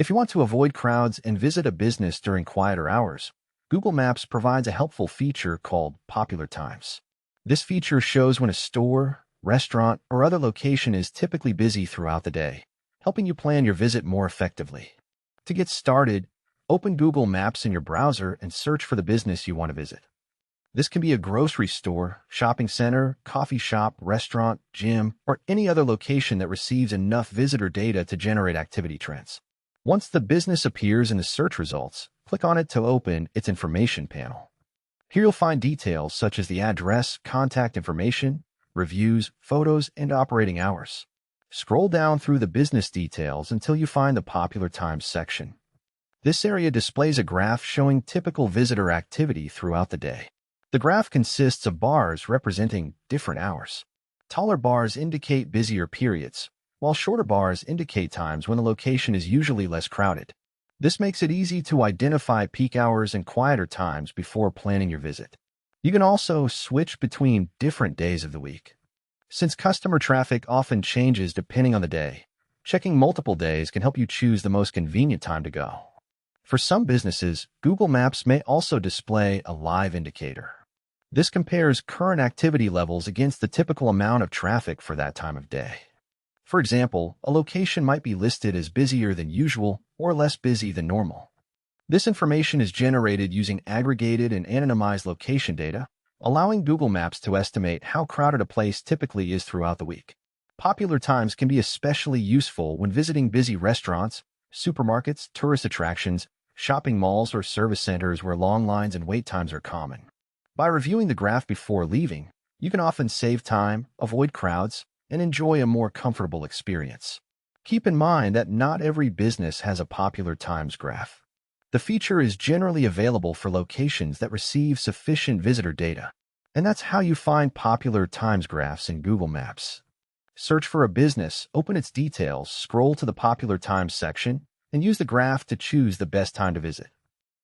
If you want to avoid crowds and visit a business during quieter hours, Google Maps provides a helpful feature called Popular Times. This feature shows when a store, restaurant, or other location is typically busy throughout the day, helping you plan your visit more effectively. To get started, open Google Maps in your browser and search for the business you want to visit. This can be a grocery store, shopping center, coffee shop, restaurant, gym, or any other location that receives enough visitor data to generate activity trends. Once the business appears in the search results, click on it to open its information panel. Here you'll find details such as the address, contact information, reviews, photos, and operating hours. Scroll down through the business details until you find the Popular Times section. This area displays a graph showing typical visitor activity throughout the day. The graph consists of bars representing different hours. Taller bars indicate busier periods, while shorter bars indicate times when the location is usually less crowded. This makes it easy to identify peak hours and quieter times before planning your visit. You can also switch between different days of the week. Since customer traffic often changes depending on the day, checking multiple days can help you choose the most convenient time to go. For some businesses, Google Maps may also display a live indicator. This compares current activity levels against the typical amount of traffic for that time of day. For example, a location might be listed as busier than usual or less busy than normal. This information is generated using aggregated and anonymized location data, allowing Google Maps to estimate how crowded a place typically is throughout the week. Popular times can be especially useful when visiting busy restaurants, supermarkets, tourist attractions, shopping malls, or service centers where long lines and wait times are common. By reviewing the graph before leaving, you can often save time, avoid crowds, and enjoy a more comfortable experience. Keep in mind that not every business has a Popular Times graph. The feature is generally available for locations that receive sufficient visitor data, and that's how you find Popular Times graphs in Google Maps. Search for a business, open its details, scroll to the Popular Times section, and use the graph to choose the best time to visit.